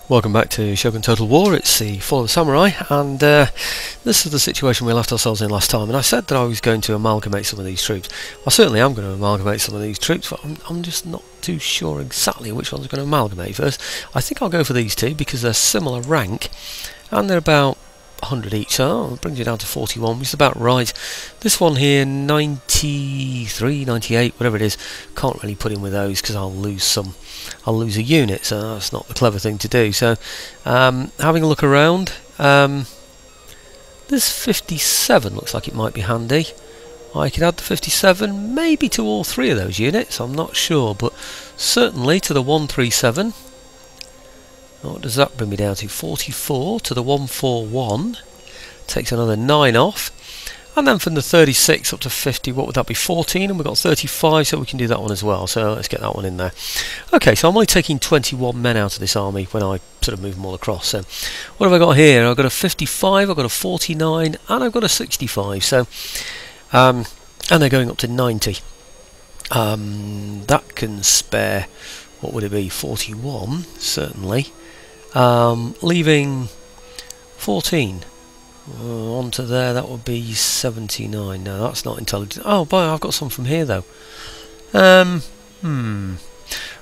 Welcome back to Shogun Total War. It's the Fall of the Samurai, and this is the situation we left ourselves in last time. And I said that I was going to amalgamate some of these troops. I certainly am going to amalgamate some of these troops, but I'm just not too sure exactly which ones I'm going to amalgamate first. I think I'll go for these two because they're similar rank, and they're about 100 each, so it brings you down to 41, which is about right. This one here, 93, 98, whatever it is, can't really put in with those because I'll lose a unit, so that's not the clever thing to do. So having a look around, this 57 looks like it might be handy. I could add the 57 maybe to all three of those units, I'm not sure, but certainly to the 137. What does that bring me down to? 44 to the 141. Takes another 9 off. And then from the 36 up to 50, what would that be? 14, and we've got 35, so we can do that one as well. So let's get that one in there. Okay, so I'm only taking 21 men out of this army when I sort of move them all across. So what have I got here? I've got a 55, I've got a 49, and I've got a 65. So, and they're going up to 90. That can spare, what would it be? 41, certainly. Leaving 14 onto there, that would be 79. No, that's not intelligent. Oh boy, I've got some from here though.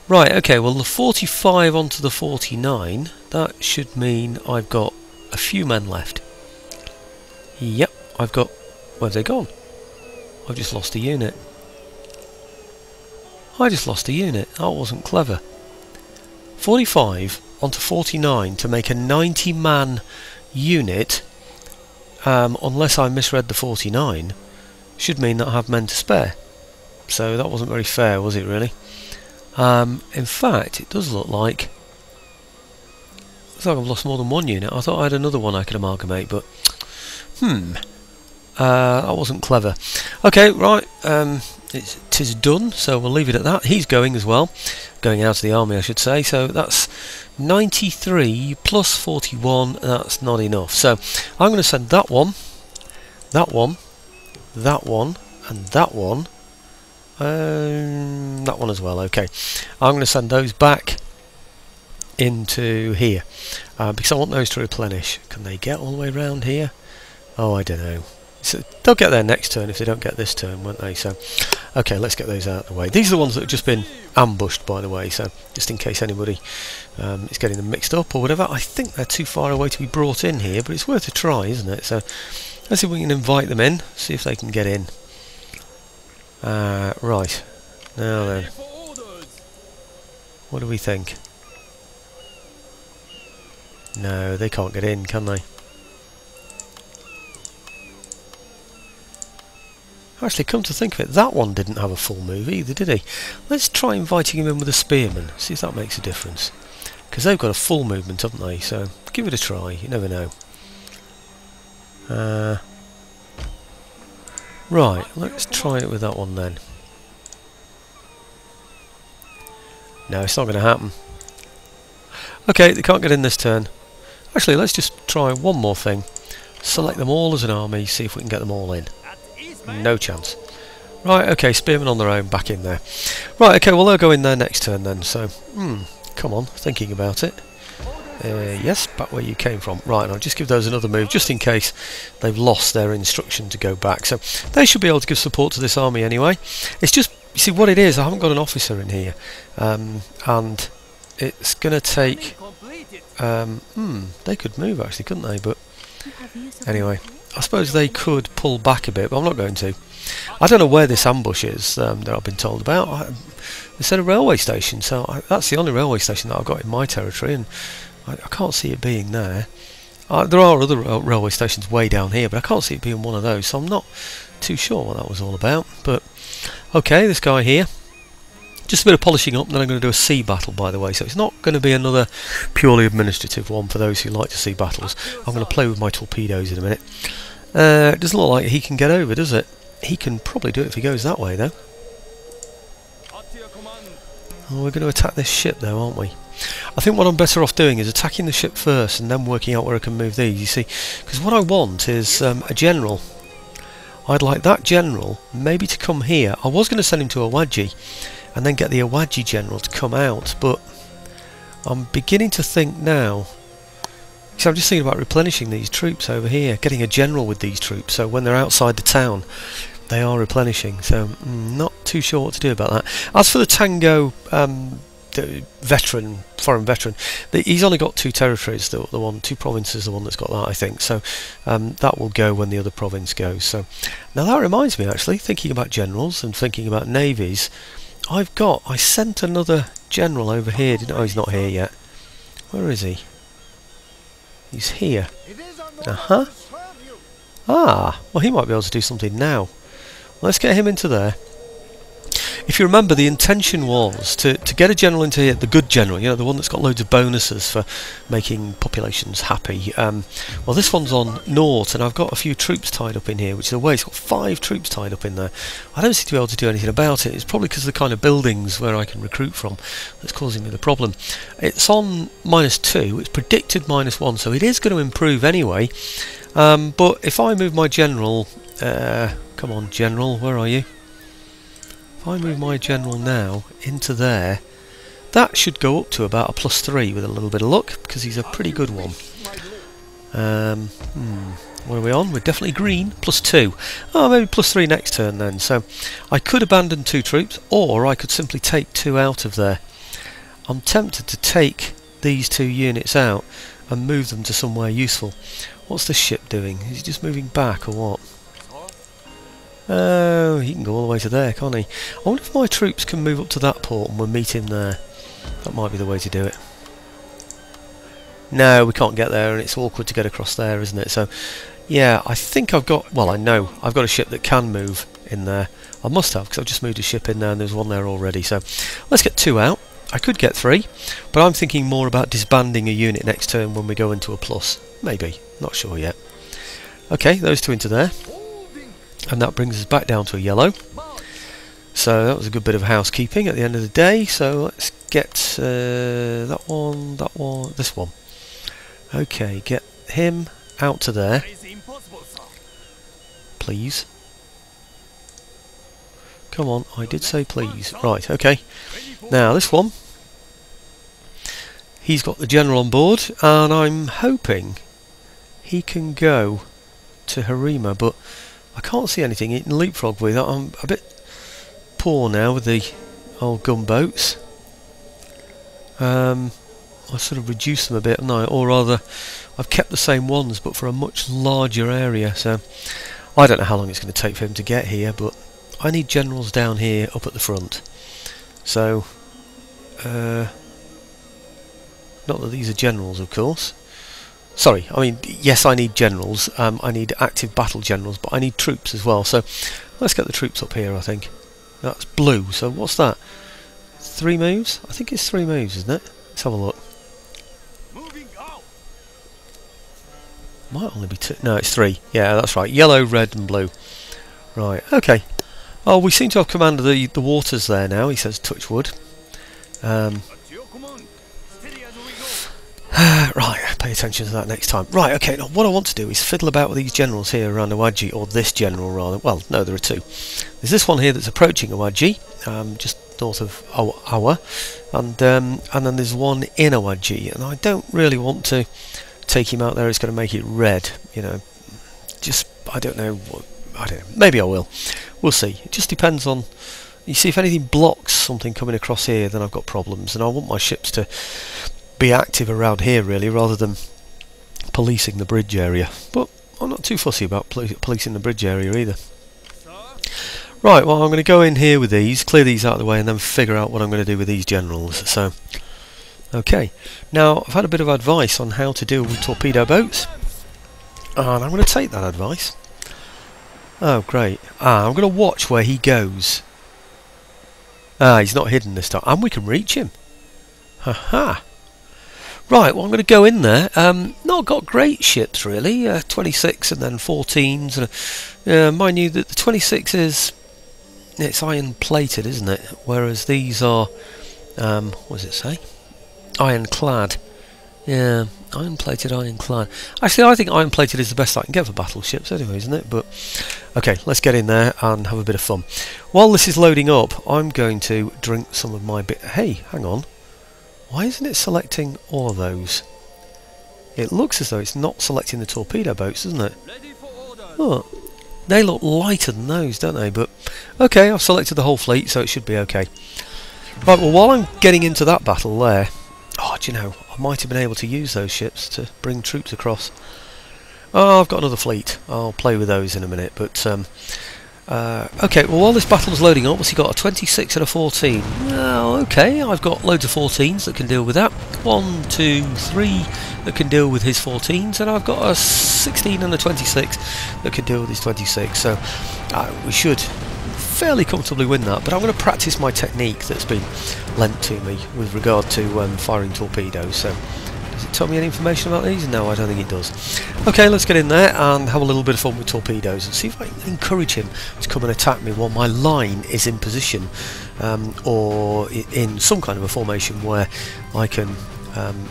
Right, okay, well the 45 onto the 49, that should mean I've got a few men left. Yep, I've got... where have they gone? I've just lost a unit. I just lost a unit. That wasn't clever. 45 onto 49 to make a 90-man unit, unless I misread the 49, should mean that I have men to spare. So that wasn't very fair, was it really? In fact, it does look like I've lost more than one unit. I thought I had another one I could amalgamate, but that wasn't clever. Okay, right, it is done, so we'll leave it at that. He's going as well, going out of the army I should say, so that's 93 plus 41, that's not enough. So I'm going to send that one, that one, that one, and that one as well. Okay, I'm going to send those back into here because I want those to replenish. Can they get all the way around here? Oh, I don't know. So they'll get there next turn if they don't get this turn, won't they? So, okay, let's get those out of the way. These are the ones that have just been ambushed, by the way, so just in case anybody is getting them mixed up or whatever. I think they're too far away to be brought in here, but it's worth a try, isn't it? So let's see if we can invite them in, see if they can get in. Right, now then, what do we think? No, they can't get in, can they? Actually, come to think of it, that one didn't have a full move either, did he? Let's try inviting him in with a spearman, see if that makes a difference. Because they've got a full movement, haven't they? So, give it a try, you never know. Right, let's try it with that one then. No, it's not going to happen. Okay, they can't get in this turn. Actually, let's just try one more thing. Select them all as an army, see if we can get them all in. No chance. Right, okay, spearmen on their own, back in there. Right, okay, well they'll go in there next turn then, so, come on, thinking about it. Yes, back where you came from. Right, I'll just give those another move, just in case they've lost their instruction to go back. So, they should be able to give support to this army anyway. It's just, you see what it is, I haven't got an officer in here. And it's going to take... they could move actually, couldn't they? But, anyway... I suppose they could pull back a bit, but I'm not going to. I don't know where this ambush is that I've been told about. They said a railway station, so that's the only railway station that I've got in my territory, and I can't see it being there. There are other railway stations way down here, but I can't see it being one of those, so I'm not too sure what that was all about. But, okay, this guy here. Just a bit of polishing up, and then I'm going to do a sea battle, by the way, so it's not going to be another purely administrative one for those who like to see battles. I'm going to play with my torpedoes in a minute. It doesn't look like he can get over, does it? He can probably do it if he goes that way, though. Oh, we're going to attack this ship, though, aren't we? I think what I'm better off doing is attacking the ship first and then working out where I can move these, you see. Because what I want is a general. I'd like that general maybe to come here. I was going to send him to Awaji and then get the Awaji general to come out, but I'm beginning to think now. So I'm just thinking about replenishing these troops over here, getting a general with these troops, so when they're outside the town they are replenishing. So not too sure what to do about that. As for the Tango the foreign veteran, he's only got 2 territories, the one, 2 provinces, the one that's got that, I think. So that will go when the other province goes. So now that reminds me, actually, thinking about generals and thinking about navies, I sent another general over here. Oh, he's not here yet. Where is he? He's here. Ah, well, he might be able to do something now. Let's get him into there. If you remember, the intention was to get a general into here, the good general, you know, the one that's got loads of bonuses for making populations happy. Well, this one's on Nort, and I've got a few troops tied up in here, which is a waste. It's got 5 troops tied up in there. I don't seem to be able to do anything about it. It's probably because of the kind of buildings where I can recruit from that's causing me the problem. It's on -2, it's predicted -1, so it is going to improve anyway. But if I move my general, come on general, where are you? If I move my general now into there, that should go up to about a +3 with a little bit of luck, because he's a pretty good one. What are we on? We're definitely green, +2. Oh, maybe +3 next turn then. So I could abandon 2 troops, or I could simply take 2 out of there. I'm tempted to take these 2 units out and move them to somewhere useful. What's the ship doing? Is he just moving back or what? Oh, he can go all the way to there, can't he? I wonder if my troops can move up to that port and we'll meet him there. That might be the way to do it. No, we can't get there, and it's awkward to get across there, isn't it? So, yeah, I think I've got... Well, I know I've got a ship that can move in there. I must have, because I've just moved a ship in there and there's one there already. So, let's get 2 out. I could get 3, but I'm thinking more about disbanding a unit next turn when we go into a plus. Maybe. Not sure yet. Okay, those 2 into there. And that brings us back down to a yellow. So that was a good bit of housekeeping at the end of the day. So let's get that one, this one. Okay, get him out to there. Please. Come on, I did say please. Right, okay. Now this one. He's got the general on board, and I'm hoping he can go to Harima, but I can't see anything he can leapfrog with. I'm a bit poor now with the old gunboats. I sort of reduced them a bit, haven't I? Or rather, I've kept the same ones but for a much larger area. So I don't know how long it's going to take for him to get here, but I need generals down here up at the front. So, not that these are generals, of course. Sorry, I mean, yes, I need generals. I need active battle generals, but I need troops as well. So let's get the troops up here, I think. That's blue, so what's that? 3 moves? I think it's 3 moves, isn't it? Let's have a look. Might only be 2. No, it's 3. Yeah, that's right. Yellow, red and blue. Right, okay. Oh, we seem to have command of the waters there now, he says, touch wood. Right, pay attention to that next time. Right, okay, now what I want to do is fiddle about with these generals here around Awaji, or this general rather. Well, no, there are 2. There's this one here that's approaching Awaji, just north of Awa, and then there's one in Awaji, and I don't really want to take him out there. It's going to make it red, you know. Just, I don't know, maybe I will. We'll see. It just depends on... You see, if anything blocks something coming across here, then I've got problems, and I want my ships to be active around here really, rather than policing the bridge area. But I'm not too fussy about policing the bridge area either. Right, well, I'm going to go in here with these, clear these out of the way, and then figure out what I'm going to do with these generals. So, okay, now I've had a bit of advice on how to deal with torpedo boats, and I'm going to take that advice. Oh great. I'm going to watch where he goes. He's not hidden this time, and we can reach him. Haha. Right, well, I'm going to go in there. Not got great ships really, 26 and then 14s. And, mind you that the 26 is, it's iron plated, isn't it? Whereas these are, what does it say? Ironclad. Yeah, iron plated, ironclad. Actually, I think iron plated is the best I can get for battleships anyway, isn't it? But okay, let's get in there and have a bit of fun. While this is loading up, I'm going to drink some of my bit. Hey, hang on. Why isn't it selecting all of those? It looks as though it's not selecting the torpedo boats, doesn't it? Look, they look lighter than those, don't they? But okay, I've selected the whole fleet, so it should be okay. Right, well, while I'm getting into that battle there, oh, do you know, I might have been able to use those ships to bring troops across. Oh, I've got another fleet. I'll play with those in a minute, but okay, well, while this battle's loading up, what's he got? A 26 and a 14. Well, okay, I've got loads of 14s that can deal with that. 1, 2, 3 that can deal with his 14s, and I've got a 16 and a 26 that can deal with his 26. So we should fairly comfortably win that, but I'm going to practice my technique that's been lent to me with regard to firing torpedoes. So does it tell me any information about these? No, I don't think it does. Okay, let's get in there and have a little bit of fun with torpedoes and see if I can encourage him to come and attack me while my line is in position, or in some kind of a formation where I can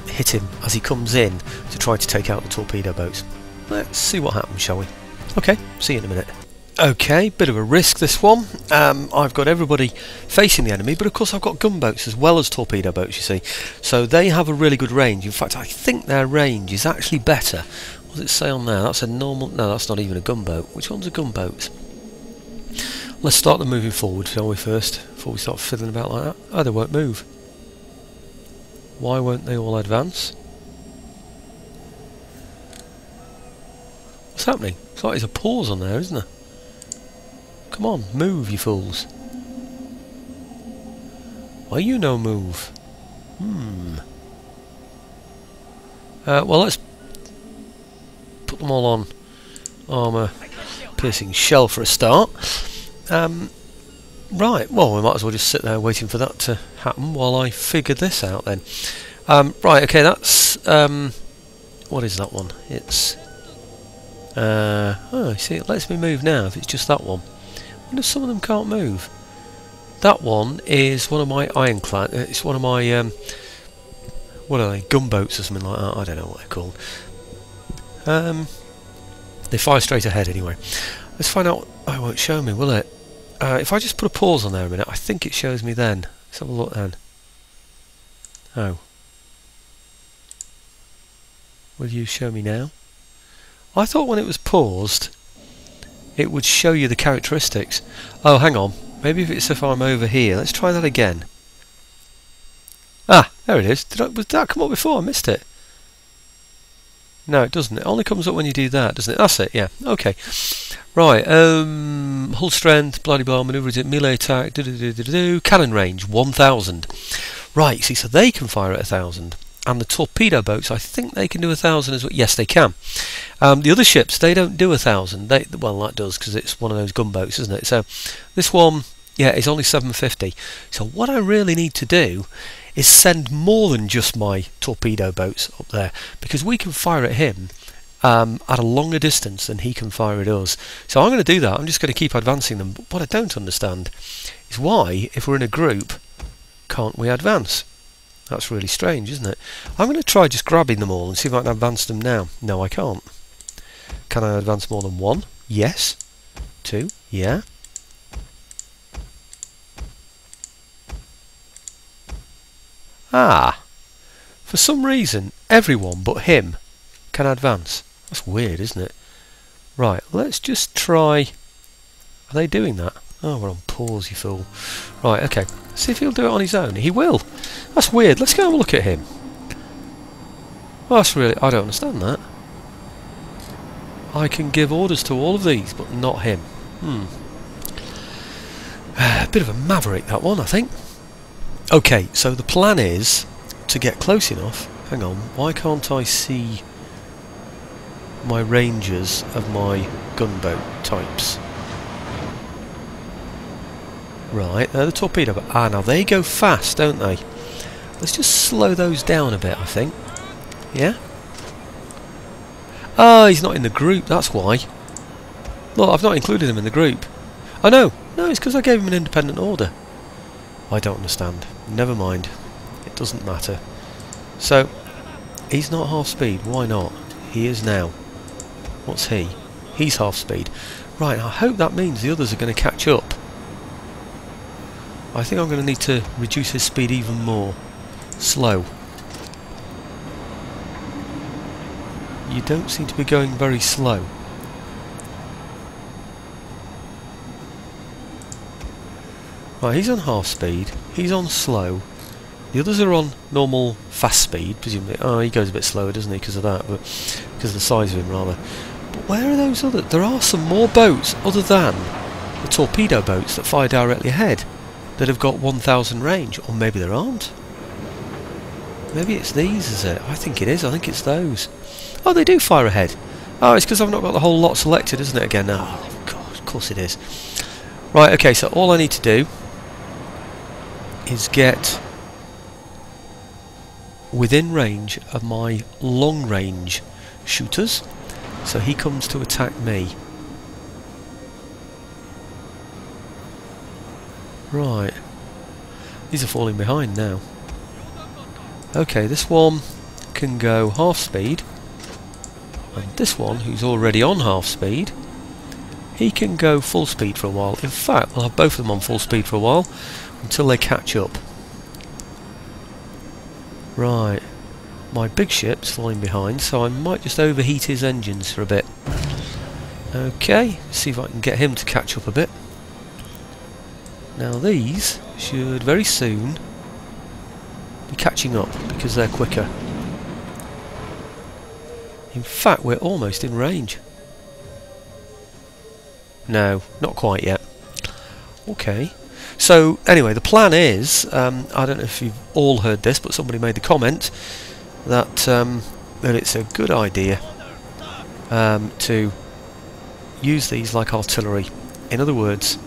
hit him as he comes in to try to take out the torpedo boats. Let's see what happens, shall we? Okay, see you in a minute. Okay, bit of a risk this one. I've got everybody facing the enemy, but of course I've got gunboats as well as torpedo boats, you see. So they have a really good range. In fact, I think their range is actually better. What does it say on there? That's a normal... No, that's not even a gunboat. Which one's a gunboat? Let's start them moving forward, shall we, first, before we start fiddling about like that. Oh, they won't move. Why won't they all advance? What's happening? It's like there's a pause on there, isn't there? Come on, move, you fools. Why you no move? Well, let's put them all on armour piercing shell for a start. Right, well, we might as well just sit there waiting for that to happen while I figure this out then. Right, okay, that's... what is that one? It's... oh, see, it lets me move now if it's just that one. I wonder if some of them can't move. That one is one of my ironclad. It's one of my what are they? Gunboats or something like that. I don't know what they're called. They fire straight ahead anyway. Let's find out. Oh, it won't show me, will it? If I just put a pause on there a minute, I think it shows me then. Let's have a look then. Oh, will you show me now? I thought when it was paused it would show you the characteristics. Oh, hang on. Maybe if I'm over here. Let's try that again. Ah, there it is. Did that come up before? I missed it. No, it doesn't. It only comes up when you do that, doesn't it? That's it, yeah. Okay. Right, hull strength, bloody blah, manoeuvre, melee attack, cannon range, 1000. Right, see, so they can fire at 1000. And the torpedo boats, I think they can do 1000 as well. Yes, they can. The other ships, they don't do 1000. Well, that does because it's one of those gunboats, isn't it? So this one, yeah, is only 750. So what I really need to do is send more than just my torpedo boats up there, because we can fire at him at a longer distance than he can fire at us. So I'm going to do that. I'm just going to keep advancing them. But what I don't understand is why, if we're in a group, can't we advance? That's really strange, isn't it? I'm going to try just grabbing them all and see if I can advance them now. No, I can't. Can I advance more than one? Yes. 2? Yeah. Ah! For some reason, everyone but him can advance. That's weird, isn't it? Right, let's just try... Are they doing that? Oh, we're on pause, you fool. Right, okay. See if he'll do it on his own. He will. That's weird. Let's go and have a look at him. Well, that's really... I don't understand that. I can give orders to all of these, but not him. A bit of a maverick, that one, I think. Okay, so the plan is to get close enough. Hang on. Why can't I see my ranges of my gunboat types? Right, they're the torpedo, but now they go fast, don't they? Let's just slow those down a bit, I think. Yeah? Oh, he's not in the group, that's why. Look, I've not included him in the group. Oh no, it's because I gave him an independent order. I don't understand. Never mind. It doesn't matter. So, he's not half speed, why not? He is now. What's he? He's half speed. Right, I hope that means the others are going to catch up. I think I'm going to need to reduce his speed even more. slow. You don't seem to be going very slow. Right, he's on half speed, he's on slow. The others are on normal fast speed, presumably. Oh, he goes a bit slower, doesn't he, because of that, but because of the size of him, rather. But where are those other... There are some more boats, other than the torpedo boats that fire directly ahead, that have got 1,000 range. Or maybe there aren't. Maybe it's these, is it? I think it is, I think it's those. Oh, they do fire ahead. Oh, it's because I've not got the whole lot selected, isn't it, again? Oh, God, of course it is. Right, okay, so all I need to do is get within range of my long range shooters, so he comes to attack me. Right, these are falling behind now. Okay, this one can go half speed, and this one, who's already on half speed, he can go full speed for a while. In fact, we'll have both of them on full speed for a while until they catch up. Right, my big ship's falling behind, so I might just overheat his engines for a bit. Okay, see if I can get him to catch up a bit. Now these should very soon be catching up because they're quicker. In fact, we're almost in range. No, not quite yet. Okay. So, anyway, the plan is, I don't know if you've all heard this, but somebody made the comment that that it's a good idea to use these like artillery. In other words,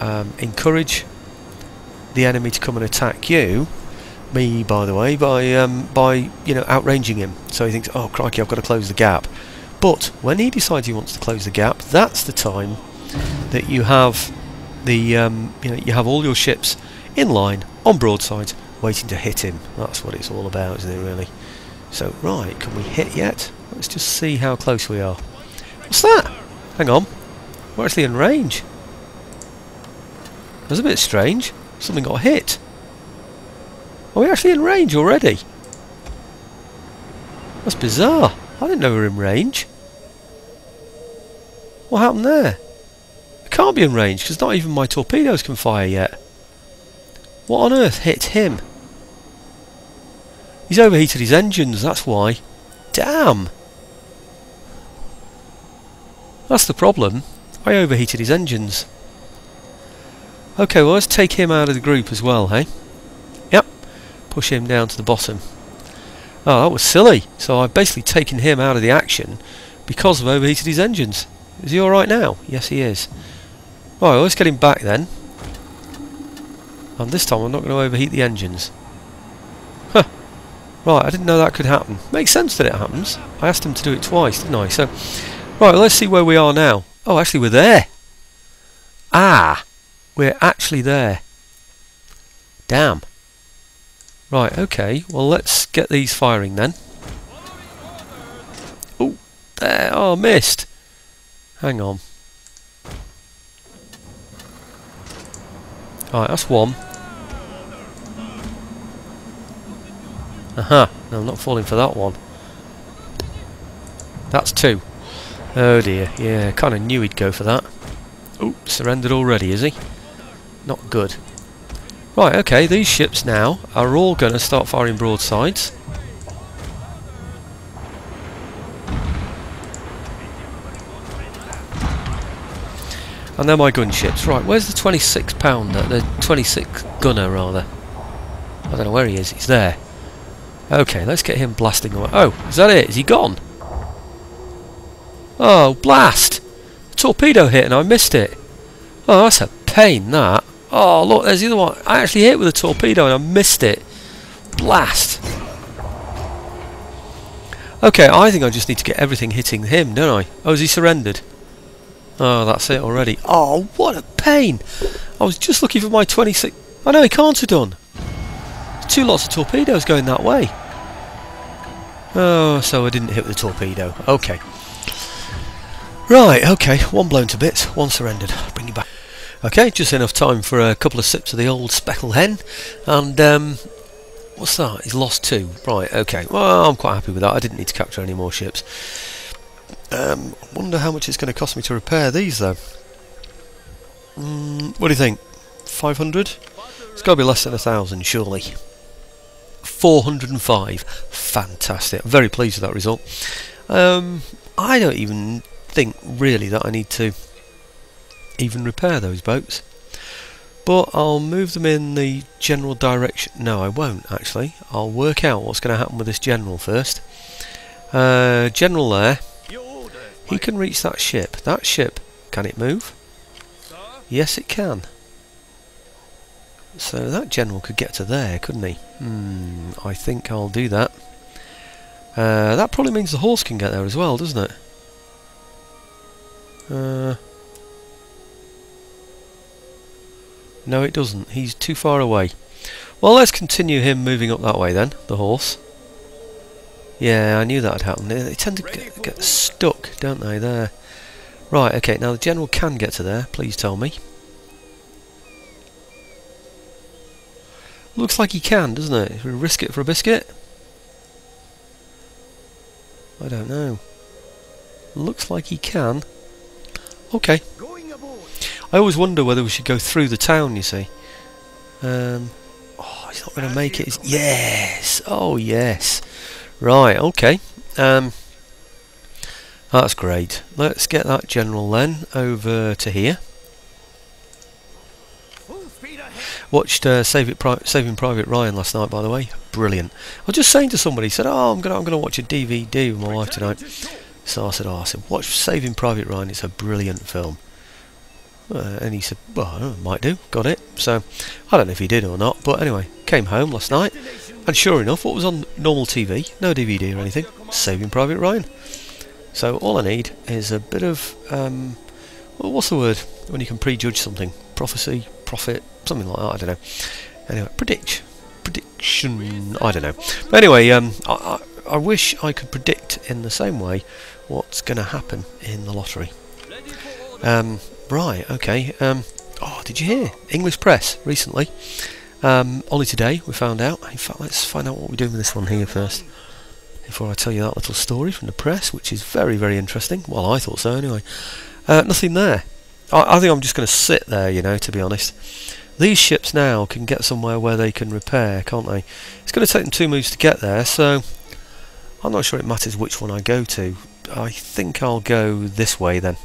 encourage the enemy to come and attack you, me by the way, by you know, outranging him. So he thinks, oh crikey, I've got to close the gap. But when he decides he wants to close the gap, that's the time that you have the you know, you have all your ships in line on broadsides waiting to hit him. That's what it's all about, isn't it, really? So right, can we hit yet? Let's just see how close we are. What's that? Hang on, we're actually in range. That's a bit strange. Something got hit. Are we actually in range already? That's bizarre. I didn't know we were in range. What happened there? It can't be in range because not even my torpedoes can fire yet. What on earth hit him? He's overheated his engines, that's why. Damn! That's the problem. I overheated his engines. Okay, well let's take him out of the group as well, hey? Yep. Push him down to the bottom. Oh, that was silly. So I've basically taken him out of the action because I've overheated his engines. Is he alright now? Yes, he is. Right, well, let's get him back then. And this time I'm not going to overheat the engines. Huh. Right, I didn't know that could happen. Makes sense that it happens. I asked him to do it twice, didn't I? So, right, well, let's see where we are now. Oh, actually we're there. Ah! We're actually there. Damn. Right, okay. Well, let's get these firing then. Oh, there. Oh, missed. Hang on. Alright, that's one. Aha. No, I'm not falling for that one. That's two. Oh dear. Yeah, kind of knew he'd go for that. Oh, surrendered already, is he? Not good. Right, okay, these ships now are all going to start firing broadsides. And they're my gunships. Right, where's the 26 pounder? The 26 gunner, rather. I don't know where he is. He's there. Okay, let's get him blasting away. Oh, is that it? Is he gone? Oh, blast! The torpedo hit and I missed it. Oh, that's a pain, that. Oh, look, there's the other one. I actually hit with a torpedo and I missed it. Blast! Okay, I think I just need to get everything hitting him, don't I? Oh, has he surrendered? Oh, that's it already. Oh, what a pain! I was just looking for my 26... I know he can't have done. There's two lots of torpedoes going that way. Oh, so I didn't hit with the torpedo. Okay. Right, okay. One blown to bits, one surrendered. I'll bring you back. Okay, just enough time for a couple of sips of the old speckled hen. And What's that? He's lost 2. Right, okay. Well, I'm quite happy with that. I didn't need to capture any more ships. Wonder how much it's going to cost me to repair these, though. What do you think? 500? It's got to be less than 1,000, surely. 405. Fantastic. I'm very pleased with that result. I don't even think, really, that I need to even repair those boats. But I'll move them in the general direction. No, I won't, actually. I'll work out what's going to happen with this general first. General there. He can reach that ship. That ship, can it move? Yes, it can. So that general could get to there, couldn't he? I think I'll do that. That probably means the horse can get there as well, doesn't it? No, it doesn't. He's too far away. Well, let's continue him moving up that way then, the horse. Yeah, I knew that would happen. They tend to get stuck, don't they, there. Right, okay, now the general can get to there, please tell me. Looks like he can, doesn't it? Should we risk it for a biscuit? I don't know. Looks like he can. Okay. I always wonder whether we should go through the town, you see. Oh, he's not going to make it. Yes! Oh, yes. Right, okay. That's great. Let's get that general then over to here. Watched Saving Private Ryan last night, by the way. Brilliant. I was just saying to somebody, he said, "Oh, I'm gonna watch a DVD with my wife tonight." So I said, "Watch Saving Private Ryan. It's a brilliant film." And he said, "Well, I might do." Got it. So I don't know if he did or not, but anyway, came home last night, and sure enough, what was on normal TV? No DVD or anything. Saving Private Ryan. So all I need is a bit of well, what's the word when you can prejudge something? Prophecy, prophet, something like that. I don't know. Anyway, prediction. I don't know. But anyway, I wish I could predict in the same way what's going to happen in the lottery. Right. Okay. Oh, did you hear? English press recently. Only today we found out. In fact, let's find out what we're doing with this one here first, before I tell you that little story from the press, which is very, very interesting. Well, I thought so anyway. Nothing there. I think I'm just going to sit there, you know, to be honest. These ships now can get somewhere where they can repair, can't they? It's going to take them 2 moves to get there, so I'm not sure it matters which one I go to. I think I'll go this way then.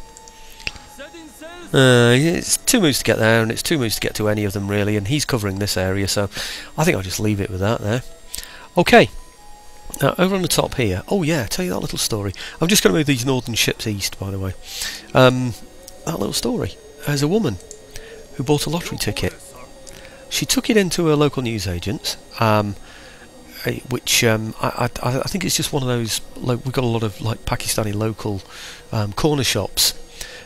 It's 2 moves to get there, and it's 2 moves to get to any of them really, and he's covering this area, so I think I'll just leave it with that there. Okay. Now, over on the top here, oh yeah, tell you that little story. I'm just going to move these northern ships east, by the way. That little story. There's a woman who bought a lottery ticket. She took it into a local newsagent, which I think it's just one of those. We've got a lot of like Pakistani local corner shops.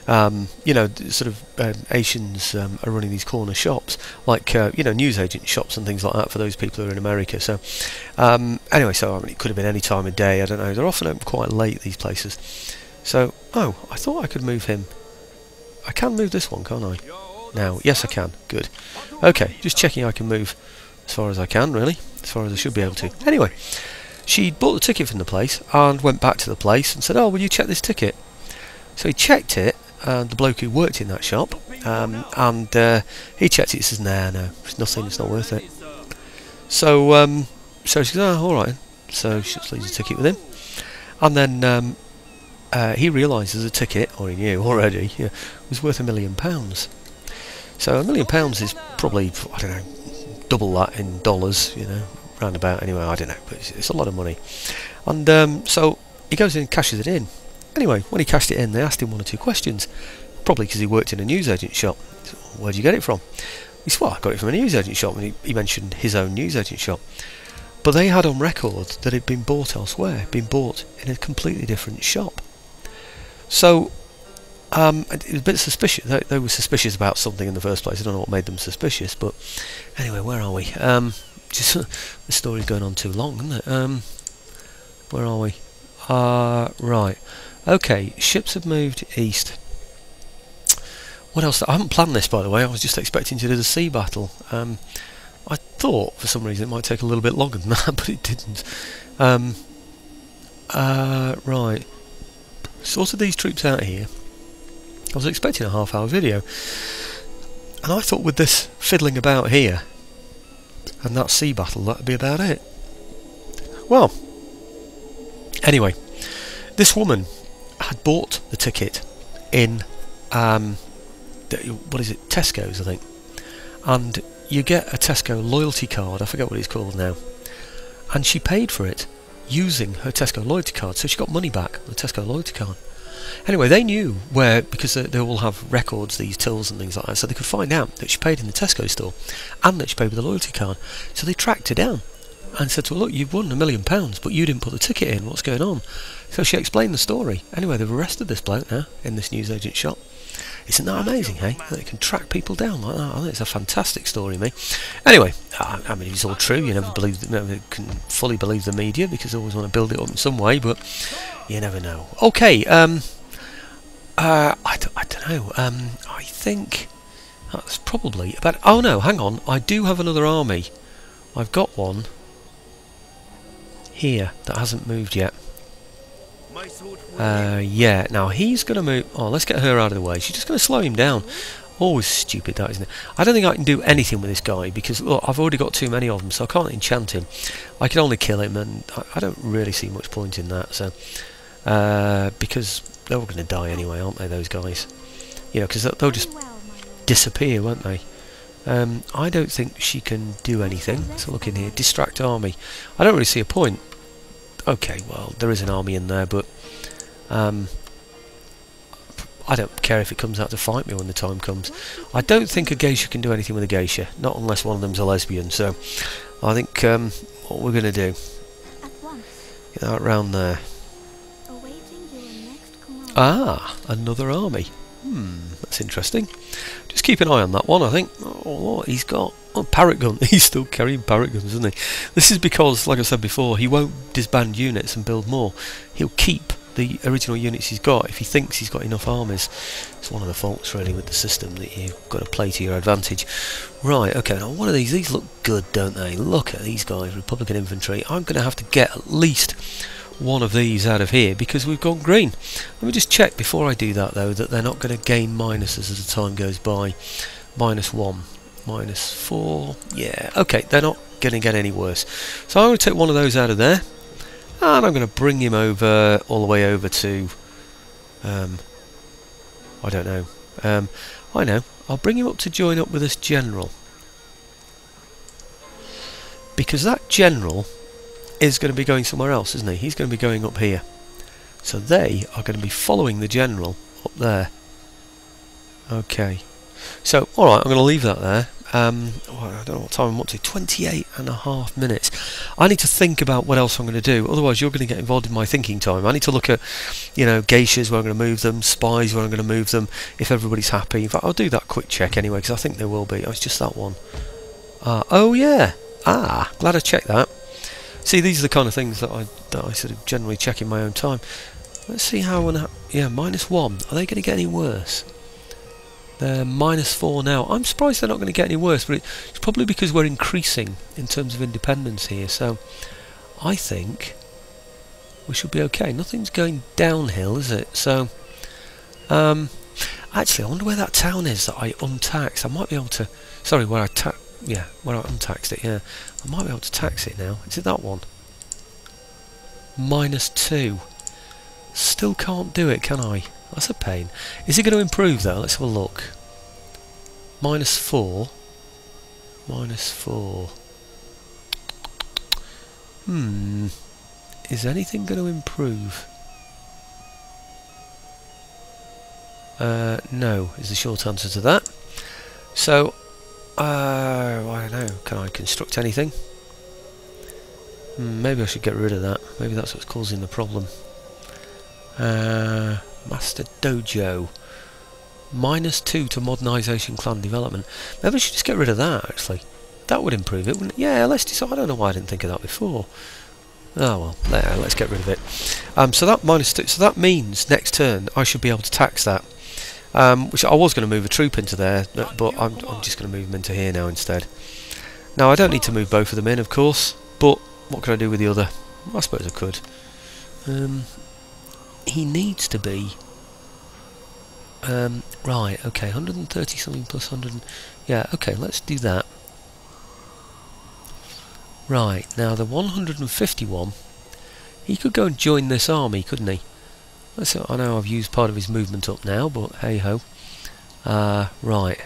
You know, sort of Asians are running these corner shops, like you know, newsagent shops and things like that for those people who are in America. So anyway, so I mean, it could have been any time of day. I don't know. They're often open quite late, these places. So oh, I thought I could move him. I can move this one, can't I? Now, yes, I can. Good. Okay, just checking I can move as far as I can, really, as far as I should be able to. Anyway, she bought the ticket from the place and went back to the place and said, "Oh, will you check this ticket?" So he checked it. The bloke who worked in that shop, and he checked it. He says, "Nah, no, it's nothing. It's not worth it." So, so she goes, "Oh, all right." So she just leaves the ticket with him, and then he realises the ticket, or he knew already, yeah, was worth £1 million. So £1 million is probably, I don't know, double that in dollars, you know, roundabout. Anyway, I don't know, but it's a lot of money. And so he goes in and cashes it in. Anyway, when he cashed it in, they asked him 1 or 2 questions, probably because he worked in a newsagent shop. He said, "Where'd you get it from?" He said, "Well, I got it from a newsagent shop," and he mentioned his own newsagent shop. But they had on record that it had been bought elsewhere, been bought in a completely different shop. So it was a bit suspicious. They were suspicious about something in the first place. I don't know what made them suspicious, but anyway, where are we? Just the story's going on too long, isn't it? Where are we? Right. Okay, ships have moved east. What else? I haven't planned this, by the way. I was just expecting to do the sea battle. I thought for some reason it might take a little bit longer than that, but it didn't. Right. Sorted these troops out here. I was expecting a half-hour video, and I thought with this fiddling about here and that sea battle, that'd be about it. Well, anyway, this woman had bought the ticket in what is it, Tesco's, I think, and you get a Tesco loyalty card, I forget what it's called now, and she paid for it using her Tesco loyalty card, so she got money back on the Tesco loyalty card. Anyway, they knew where, because they all have records, these tills and things like that, so they could find out that she paid in the Tesco store and that she paid with the loyalty card. So they tracked her down and said to her, look, you've won £1 million, but you didn't put the ticket in, what's going on? So she explained the story. Anyway, they've arrested this bloke now in this newsagent shop. Isn't that amazing, hey? That they can track people down like that. I think it's a fantastic story, me. Anyway, I mean, it's all true. You never can fully believe the media, because they always want to build it up in some way, but you never know. Okay, I don't know. I think that's probably about... Oh no, hang on. I do have another army. I've got one here that hasn't moved yet. Yeah, now he's going to move... Oh, let's get her out of the way. She's just going to slow him down. Always stupid, that, isn't it? I don't think I can do anything with this guy, because, look, I've already got too many of them, so I can't enchant him. I can only kill him, and I don't really see much point in that, so... because they're all going to die anyway, aren't they, those guys? You know, because they'll just disappear, won't they? I don't think she can do anything. So look in here, distract army. I don't really see a point. Okay, well, there is an army in there, but I don't care if it comes out to fight me when the time comes. I don't think a geisha can do anything with a geisha, not unless one of them's a lesbian, so I think what we're going to do, get that round there. Ah, another army. That's interesting. Just keep an eye on that one, I think. Oh, what he's got? Oh, parrot gun. He's still carrying parrot guns, isn't he? This is because, like I said before, he won't disband units and build more. He'll keep the original units he's got if he thinks he's got enough armies. It's one of the faults, really, with the system, that you've got to play to your advantage. Right, okay, now one of these look good, don't they? Look at these guys, Republican infantry. I'm going to have to get at least one of these out of here because we've gone green. Let me just check before I do that, though, that they're not going to gain minuses as the time goes by. -1, -4, yeah, okay, they're not going to get any worse. So I'm going to take one of those out of there, and I'm going to bring him over, all the way over to, I don't know, I know, I'll bring him up to join up with this general, because that general is going to be going somewhere else, isn't he? He's going to be going up here. So they are going to be following the general up there. Okay. So, alright, I'm going to leave that there. Well, I don't know what time I'm up to. 28.5 minutes. I need to think about what else I'm going to do. Otherwise, you're going to get involved in my thinking time. I need to look at, you know, geishas, where I'm going to move them, spies, where I'm going to move them, if everybody's happy. In fact, I'll do that quick check anyway, because I think they will be. Oh, it's just that one. Oh, yeah. Ah, glad I checked that. See, these are the kind of things that I sort of generally check in my own time. Let's see how... yeah, -1. Are they going to get any worse? They're -4 now. I'm surprised they're not going to get any worse, but it's probably because we're increasing in terms of independence here. So I think we should be okay. Nothing's going downhill, is it? So actually, I wonder where that town is that I untaxed. I might be able to... Sorry, where I where I untaxed it, yeah. I might be able to tax it now. Is it that one? -2. Still can't do it, can I? That's a pain. Is it going to improve, though? Let's have a look. -4. -4. Is anything going to improve? No, is the short answer to that. So... I don't know. Can I construct anything? Maybe I should get rid of that. Maybe that's what's causing the problem. Master Dojo. -2 to modernisation clan development. Maybe I should just get rid of that, actually. That would improve it, wouldn't it? Yeah, let's decide. I don't know why I didn't think of that before. Oh well, let's get rid of it. So that -2. So that means next turn I should be able to tax that. Which I was going to move a troop into there, but I'm just going to move them into here now instead. Now I don't need to move both of them in, of course, but what can I do with the other? I suppose I could. He needs to be right, okay, 130 something plus 100 yeah, okay, let's do that. Right, now the 151, he could go and join this army, couldn't he? I know I've used part of his movement up now, but hey ho. Right,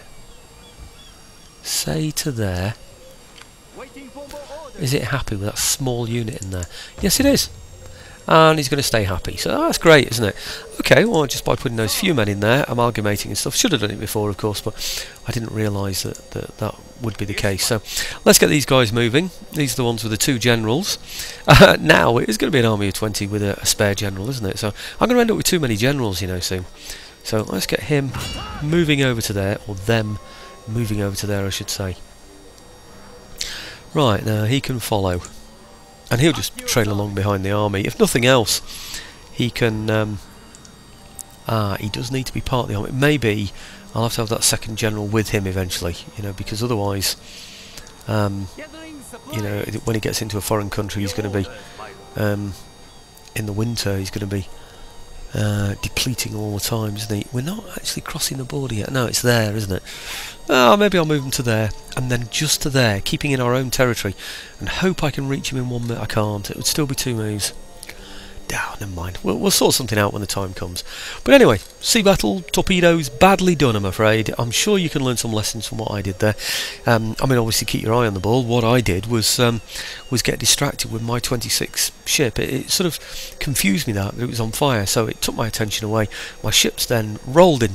say to there. Is it happy with that small unit in there? Yes it is. And he's going to stay happy, so that's great, isn't it? Okay, well, just by putting those few men in there, amalgamating and stuff, should have done it before, of course, but I didn't realise that would be the case. So let's get these guys moving. These are the ones with the 2 generals. Now it is going to be an army of 20 with a spare general, isn't it? So I'm going to end up with too many generals, you know, soon. So let's get him moving over to there, or them moving over to there, I should say. Right, now he can follow. And he'll just trail along behind the army. If nothing else, he can... he does need to be part of the army. Maybe I'll have to have that second general with him eventually, you know, because otherwise, you know, when he gets into a foreign country, he's going to be, in the winter, he's going to be depleting all the time, isn't he? We're not actually crossing the border yet. No, it's there, isn't it? Oh, maybe I'll move him to there, and then just to there, keeping in our own territory, and hope I can reach him in 1 minute. I can't. It would still be 2 moves. Oh, never mind. We'll sort something out when the time comes. But anyway, sea battle, torpedoes, badly done, I'm afraid. I'm sure you can learn some lessons from what I did there. I mean, obviously keep your eye on the ball. What I did was get distracted with my 26 ship. It sort of confused me that it was on fire, so it took my attention away. My ships then floated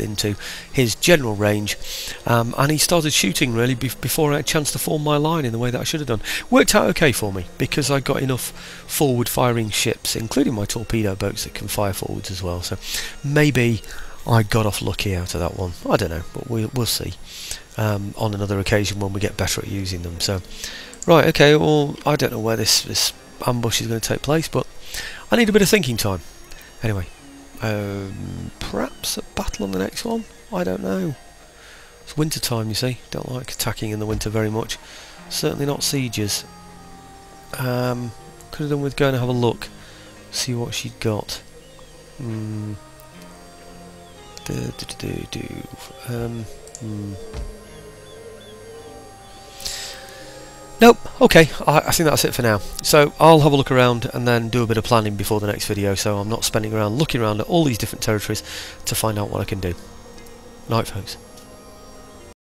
into his general range, and he started shooting really before I had a chance to form my line in the way that I should have done. Worked out okay for me because I got enough forward firing ships, including my torpedo boats that can fire forwards as well, so maybe I got off lucky out of that one. I don't know, but we'll see on another occasion when we get better at using them. So right, okay, well, I don't know where this ambush is going to take place, but I need a bit of thinking time. Anyway, perhaps a battle on the next one? I don't know. It's winter time, you see. Don't like attacking in the winter very much. Certainly not sieges. Could have done with going to have a look, see what she'd got. Nope, okay, I think that's it for now. So I'll have a look around and then do a bit of planning before the next video, so I'm not spending around looking around at all these different territories to find out what I can do. Night, folks.